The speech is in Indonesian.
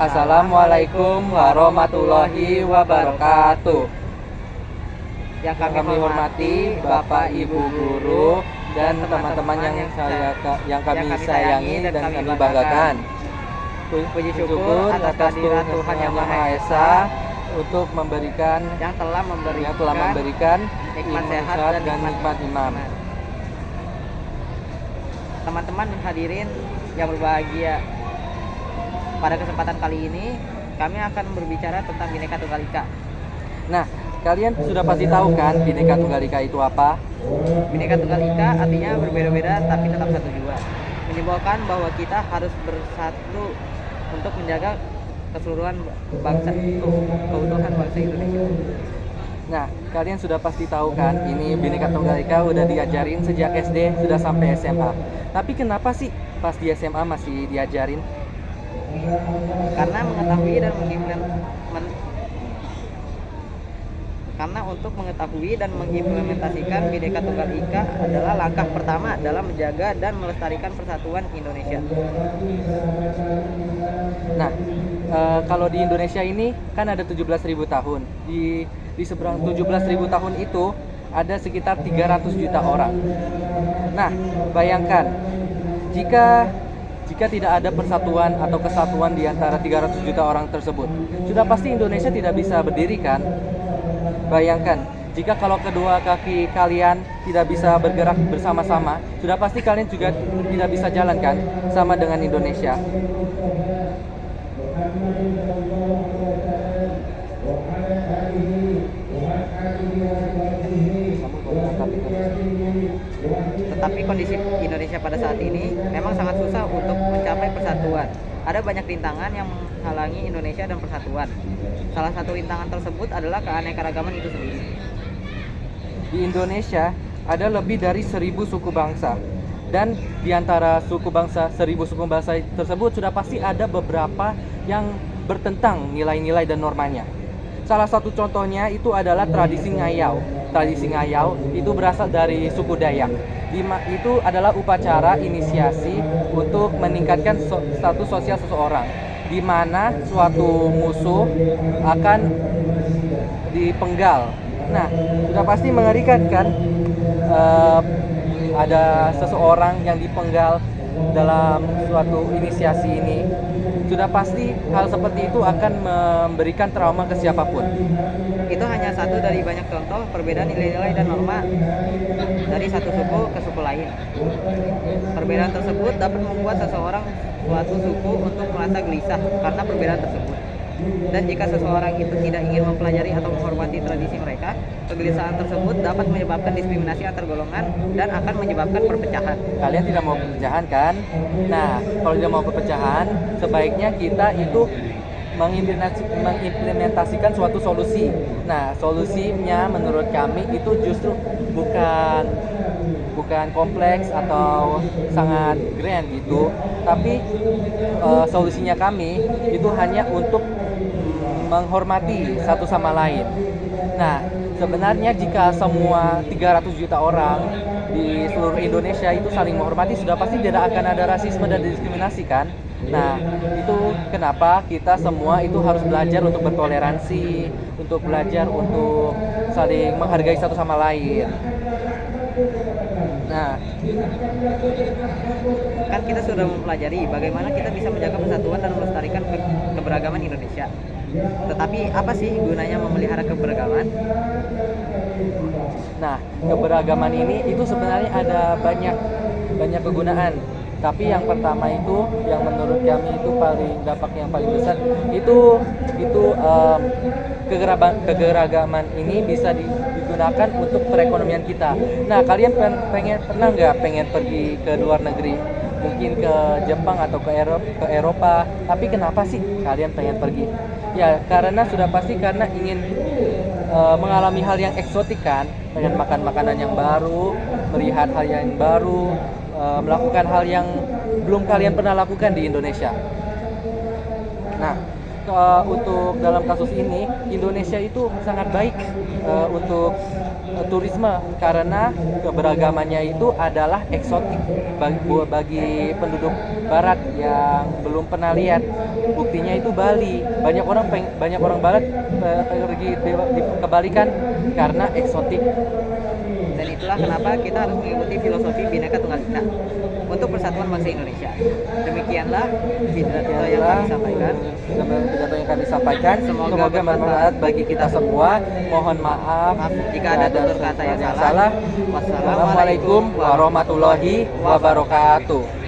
Assalamualaikum warahmatullahi wabarakatuh. Yang Kami hormati Bapak Ibu guru dan teman-teman yang kami sayangi dan kami banggakan. Puji syukur atas kehadiran Tuhan Yang Maha Esa untuk memberikan yang telah memberikan nikmat sehat dan nikmat iman. Teman-teman hadirin yang berbahagia, pada kesempatan kali ini kami akan berbicara tentang Bhinneka Tunggal Ika. Nah, kalian sudah pasti tahu kan Bhinneka Tunggal Ika itu apa? Bhinneka Tunggal Ika artinya berbeda-beda tapi tetap satu jua, menyimbolkan bahwa kita harus bersatu untuk menjaga keseluruhan bangsa, keutuhan bangsa Indonesia. Nah, kalian sudah pasti tahu kan, ini Bhinneka Tunggal Ika udah diajarin sejak SD sudah sampai SMA. Tapi kenapa sih pas di SMA masih diajarin? Karena mengetahui dan karena untuk mengetahui dan mengimplementasikan Bhinneka Tunggal Ika adalah langkah pertama dalam menjaga dan melestarikan persatuan Indonesia. Nah, kalau di Indonesia ini kan ada 17.000 tahun. Di seberang 17.000 tahun itu ada sekitar 300 juta orang. Nah, bayangkan jika tidak ada persatuan atau kesatuan di antara 300 juta orang tersebut, sudah pasti Indonesia tidak bisa berdiri kan? Bayangkan, jika kalau kedua kaki kalian tidak bisa bergerak bersama-sama, sudah pasti kalian juga tidak bisa jalan kan? Sama dengan Indonesia. Tetapi kondisi Indonesia pada saat ini memang sangat susah untuk mencapai persatuan. Ada banyak rintangan yang menghalangi Indonesia dan persatuan. Salah satu rintangan tersebut adalah keanekaragaman itu sendiri. Di Indonesia ada lebih dari 1.000 suku bangsa. Dan di antara suku bangsa, 1.000 suku bangsa tersebut sudah pasti ada beberapa yang bertentang nilai-nilai dan normanya. Salah satu contohnya itu adalah tradisi ngayau. Tradisi ngayau itu berasal dari suku Dayak. Itu adalah upacara inisiasi untuk meningkatkan status sosial seseorang, di mana suatu musuh akan dipenggal. Nah, sudah pasti mengerikan kan? Ada seseorang yang dipenggal dalam suatu inisiasi ini. Sudah pasti hal seperti itu akan memberikan trauma ke siapapun. Itu hanya satu dari banyak contoh perbedaan nilai-nilai dan norma dari satu suku ke suku lain. Perbedaan tersebut dapat membuat seseorang suatu suku untuk merasa gelisah karena perbedaan tersebut. Dan jika seseorang itu tidak ingin mempelajari atau menghormati tradisi mereka, kegelisahan tersebut dapat menyebabkan diskriminasi antar golongan dan akan menyebabkan perpecahan. Kalian tidak mau perpecahan kan? Nah, kalau tidak mau perpecahan, sebaiknya kita itu mengimplementasikan suatu solusi. Nah, solusinya menurut kami itu justru bukan kompleks atau sangat grand gitu, tapi solusinya kami itu hanya untuk menghormati satu sama lain. Nah, sebenarnya jika semua 300 juta orang di seluruh Indonesia itu saling menghormati, sudah pasti tidak akan ada rasisme dan diskriminasi kan? Nah, itu kenapa kita semua itu harus belajar untuk bertoleransi, untuk belajar untuk saling menghargai satu sama lain. Nah, kan kita sudah mempelajari bagaimana kita bisa menjaga persatuan dan melestarikan keberagaman Indonesia. Tetapi apa sih gunanya memelihara keberagaman? Nah, keberagaman ini itu sebenarnya ada banyak kegunaan. Tapi yang pertama itu, yang menurut kami itu dampak yang paling besar itu keberagaman ini bisa digunakan untuk perekonomian kita. Nah, kalian pernah nggak pengen pergi ke luar negeri? Mungkin ke Jepang atau ke Eropa. Tapi kenapa sih kalian pengen pergi? Ya, karena sudah pasti karena ingin mengalami hal yang eksotik kan, pengen makan makanan yang baru, melihat hal yang baru, melakukan hal yang belum kalian pernah lakukan di Indonesia. Nah, untuk dalam kasus ini Indonesia itu sangat baik untuk turisme karena keberagamannya itu adalah eksotik bagi penduduk Barat yang belum pernah lihat. Buktinya itu Bali. Banyak orang Barat pergi ke Bali kan karena eksotik. Dan itulah kenapa kita harus mengikuti filosofi Bhinneka Tunggal Ika untuk persatuan bangsa Indonesia. Demikianlah pidato yang kami sampaikan. Pidato yang kami sampaikan. Semoga bermanfaat bagi kita semua. Mohon maaf Jika ada tutur kata yang salah. Wassalamualaikum warahmatullahi wabarakatuh.